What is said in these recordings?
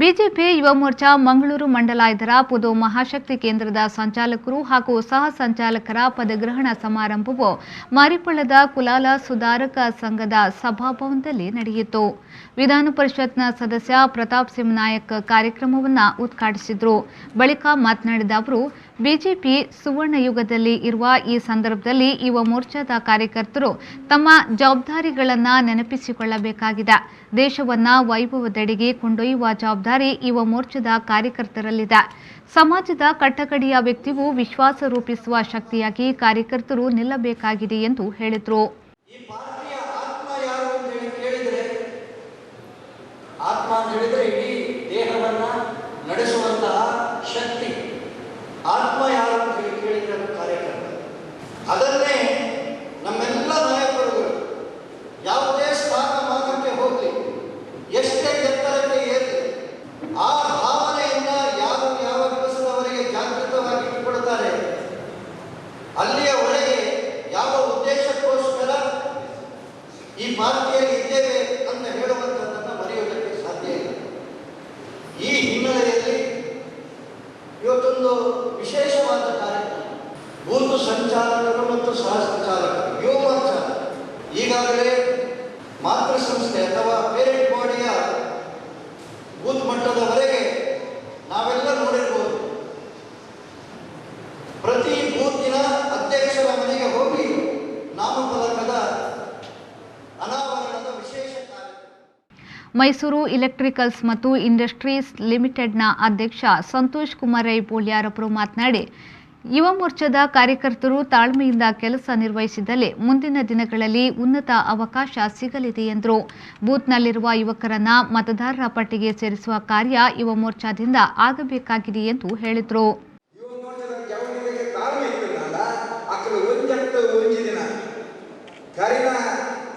BJP Yuva Morcha Mangaluru ಮಂಡಲ 5ರ ಪುದು ಮಹಾಶಕ್ತಿ ಕೇಂದ್ರದ ಸಂಚಾಲಕರು ಹಾಗೂ ಸಹ ಸಂಚಾಲಕರ ಪದಗ್ರಹಣ ಸಮಾರಂಭವು ಮಾರಿಪಳ್ಳದ ಕುಲಾಲ ಸುಧಾರಕ ಸಂಘದ ಸಭಾಭವನದಲ್ಲಿ ನಡೆಯಿತು. ವಿಧಾನ ಪರಿಷತ್ನ ಸದಸ್ಯ ಪ್ರತಾಪ್ ಸಿಂಹ ನಾಯಕ್ ಕಾರ್ಯಕ್ರಮವನ್ನು ಉದ್ಘಾಟಿಸಿದರು. ಬಳಿಕ ಮಾತನಾಡಿದ ಅವರು, ಬಿಜೆಪಿ ಸುವರ್ಣ ಯುಗದಲ್ಲಿ ಇರುವ ಈ ಸಂದರ್ಭದಲ್ಲಿ ಯುವ ಮೋರ್ಚಾದ ಕಾರ್ಯಕರ್ತರು ತಮ್ಮ ಜವಾಬ್ದಾರಿಗಳನ್ನು ನೆನಪಿಸಿಕೊಳ್ಳಬೇಕಾಗಿದೆ. ದೇಶವನ್ನು ವೈಭವದೆಡೆಗೆ ಕೊಂಡೊಯ್ಯುವ ಜವಾಬ್ದಾರಿ ಯುವ ಮೋರ್ಚಾದ ಕಾರ್ಯಕರ್ತರಲ್ಲಿದೆ. ಸಮಾಜದ ಕಟ್ಟಕಡೆಯ ವ್ಯಕ್ತಿಗೂ ವಿಶ್ವಾಸ ರೂಪಿಸುವ ಶಕ್ತಿಯಾಗಿ ಕಾರ್ಯಕರ್ತರು ನಿಲ್ಲಬೇಕಾಗಿದೆ ಎಂದು ಹೇಳಿದರು. ಆತ್ಮ ಅಂತ ಹೇಳಿದ್ರೆ ಇಡೀ ದೇಹವನ್ನ ನಡೆಸುವಂತಹ ಶಕ್ತಿ. ಆತ್ಮ ಯಾರು ಅಂತ ಹೇಳಿ ಕೇಳಿದ್ರೆ ಕಾರ್ಯಕರ್ತ. ಅದನ್ನೇ ನಮ್ಮೆಲ್ಲ ನಾಯಕರುಗಳು ಯಾವುದೇ ಸ್ಥಾನಮಾನಕ್ಕೆ ಹೋಗಲಿ, ಎಷ್ಟೇ ಎತ್ತರಕ್ಕೆ ಏರಲಿ, ಆ ಭಾವನೆಯಿಂದ ಯಾರು ಯಾವ ದಿವಸದವರೆಗೆ ಜಾಗೃತವಾಗಿ ಇಟ್ಟುಕೊಳ್ತಾರೆ, ಅಲ್ಲಿಯವರೆಗೆ ಯಾವ ಉದ್ದೇಶಕ್ಕೋಸ್ಕರ ಈ ಪಾರ್ಟಿಯಲ್ಲಿ ಇದ್ದೇವೆ ಅಂತ ಹೇಳುವಂಥದ್ದನ್ನು ಮರೆಯುವುದಕ್ಕೆ ಸಾಧ್ಯ ಇಲ್ಲ. ಈ ಹಿನ್ನೆಲೆಯಲ್ಲಿ ಇವತ್ತೊಂದು ವಿಶೇಷವಾದ ಕಾರ್ಯಕ್ರಮ, ಬೂತ್ ಸಂಚಾಲಕರು ಮತ್ತು ಸಹ ಸಂಚಾಲಕರು ಯುವ ಮೋರ್ಚಾ ಈಗಾಗಲೇ ಮಾತೃ ಸಂಸ್ಥೆ ಅಥವಾ ಪೇರೆಂಟ್ ಬಾಡಿಯ ಬೂತ್ ಮಟ್ಟದವರೆಗೆ ನಾವೆಲ್ಲ ನೋಡಿರ್ಬೋದು. ಪ್ರತಿ ಬೂತಿನ ಅಧ್ಯಕ್ಷರ ಮನೆಗೆ ಹೋಗಿ ನಾಮಫಲಕದ ಅನಾವರಣದ ವಿಶೇಷ ಕಾರ್ಯಕ್ರಮ. ಮೈಸೂರು ಎಲೆಕ್ಟ್ರಿಕಲ್ಸ್ ಮತ್ತು ಇಂಡಸ್ಟ್ರೀಸ್ ಲಿಮಿಟೆಡ್ನ ಅಧ್ಯಕ್ಷ ಸಂತೋಷ್ ಕುಮಾರ್ ರೈ ಬೋಳ್ಯಾರವರು ಮಾತನಾಡಿ, ಯುವ ಮೋರ್ಚಾದ ಕಾರ್ಯಕರ್ತರು ತಾಳ್ಮೆಯಿಂದ ಕೆಲಸ ನಿರ್ವಹಿಸಿದಲ್ಲಿ ಮುಂದಿನ ದಿನಗಳಲ್ಲಿ ಉನ್ನತ ಅವಕಾಶ ಸಿಗಲಿದೆ ಎಂದರು. ಬೂತ್ನಲ್ಲಿರುವ ಯುವಕರನ್ನ ಮತದಾರರ ಪಟ್ಟಿಗೆ ಸೇರಿಸುವ ಕಾರ್ಯ ಯುವ ಮೋರ್ಚಾದಿಂದ ಆಗಬೇಕಾಗಿದೆ ಎಂದು ಹೇಳಿದರು.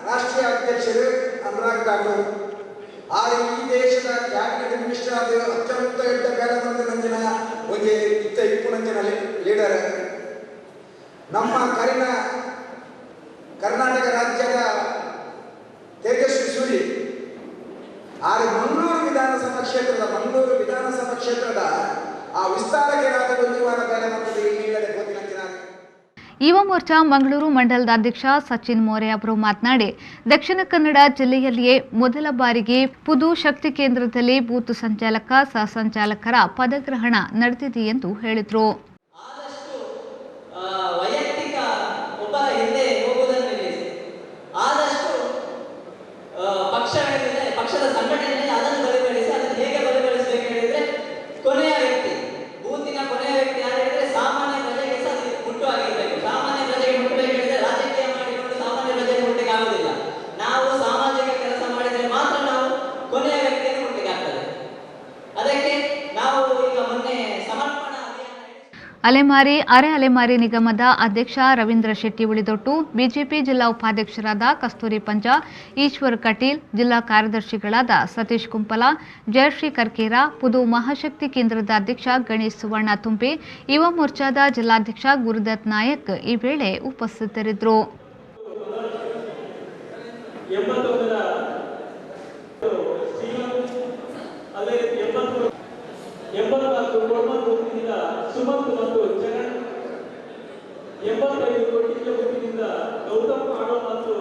ರಾಷ್ಟ್ರೀಯ ಅಧ್ಯಕ್ಷರು ಅನುರಾಗ್ ಠಾಕೂರ್ ಈ ದೇಶದ ಕ್ಯಾಬಿನೆಟ್ ಮಿನಿಸ್ಟರ್ ಅದು ಅತ್ಯಂತ ದೊಡ್ಡ ಕಾಲದ ನಂಜಿನ ಒಂದು ಇಪ್ಪುನಂಚಿನ ಲೀಡರ್. ನಮ್ಮ ಕರ್ನಾಟಕ ರಾಜ್ಯದ ತೇಜಸ್ವಿ ಸೂರಿ ಮಂಗಳೂರು ವಿಧಾನಸಭಾ ಕ್ಷೇತ್ರದ ಆ ವಿಸ್ತಾರಕ್ಕೆ ಬುದ್ಧಿವಾದ ಕಾಲಮಂತ್ರಿ ನೀಡದೆ ಹೋದಿನಂಚಿನ ಯುವ ಮೋರ್ಚಾ ಮಂಗಳೂರು ಮಂಡಲದ ಅಧ್ಯಕ್ಷ ಸಚಿನ್ ಮೋರೆ ಅವರು ಮಾತನಾಡಿ, ದಕ್ಷಿಣ ಕನ್ನಡ ಜಿಲ್ಲೆಯಲ್ಲಿಯೇ ಮೊದಲ ಬಾರಿಗೆ ಪುದು ಶಕ್ತಿ ಕೇಂದ್ರದಲ್ಲಿ ಬೂತ್ ಸಂಚಾಲಕ ಸಹ ಸಂಚಾಲಕರ ಪದಗ್ರಹಣ ನಡೆದಿದೆ ಎಂದು ಹೇಳಿದರು. ಪಕ್ಷದ ಸಂಘಟನೆಯಲ್ಲಿ ಅದನ್ನು ಬಲಪಡಿಸಿ ಅದನ್ನು ಹೇಗೆ ಬಲಪಡಿಸಬೇಕು ಹೇಳಿದ್ರೆ ಕೊನೆಯ ವ್ಯಕ್ತಿ, ಬೂತಿನ ಕೊನೆಯ ವ್ಯಕ್ತಿ ಯಾರು ಹೇಳಿದ್ರೆ ಸಾಮಾನ್ಯ ಪ್ರಜೆಗೆ ಸಹ ಮುಟ್ಟುವಾಗಿರಬೇಕು. ಸಾಮಾನ್ಯ ಪ್ರಜೆಗೆ ಮುಟ್ಟಬೇಕು ಹೇಳಿದ್ರೆ ರಾಜಕೀಯ ಮಾಡಿಕೊಂಡು ಸಾಮಾನ್ಯ ಪ್ರಜೆಗೆ ಮುಟ್ಟಿಗೆ ಆಗುವುದಿಲ್ಲ. ನಾವು ಸಾಮಾಜಿಕ ಕೆಲಸ ಮಾಡಿದರೆ ಮಾತ್ರ ನಾವು ಕೊನೆಯ ವ್ಯಕ್ತಿಯನ್ನು ಮುಟ್ಟಿಗೆ ಆಗ್ತದೆ. ಅದಕ್ಕೆ ನಾವು ಈಗ ಮೊನ್ನೆ ಸಮರ್ಪಣಾ ಅಲೆಮಾರಿ ಅರೆ ಅಲೆಮಾರಿ ನಿಗಮದ ಅಧ್ಯಕ್ಷ ರವೀಂದ್ರ ಶೆಟ್ಟಿ ಉಳಿದೊಟ್ಟು, ಬಿಜೆಪಿ ಜಿಲ್ಲಾ ಉಪಾಧ್ಯಕ್ಷರಾದ ಕಸ್ತೂರಿ ಪಂಜ, ಈಶ್ವರ್ ಕಟೀಲ್, ಜಿಲ್ಲಾ ಕಾರ್ಯದರ್ಶಿಗಳಾದ ಸತೀಶ್ ಕುಂಪಲ, ಜಯಶ್ರೀ ಕರ್ಕೇರ, ಪುದು ಮಹಾಶಕ್ತಿ ಕೇಂದ್ರದ ಅಧ್ಯಕ್ಷ ಗಣೇಶ್ ಸುವರ್ಣ ತುಂಬೆ, ಯುವ ಮೋರ್ಚಾದ ಜಿಲ್ಲಾಧ್ಯಕ್ಷ ಗುರುದತ್ ನಾಯಕ್ ಈ ವೇಳೆ ಉಪಸ್ಥಿತರಿದ್ದರು. ಸುಮಂತ್ ಮತ್ತು ಚರಣ್ 85 ಕೋಟಿ ಗೌತಮ್ ಆಡೋ ಮತ್ತು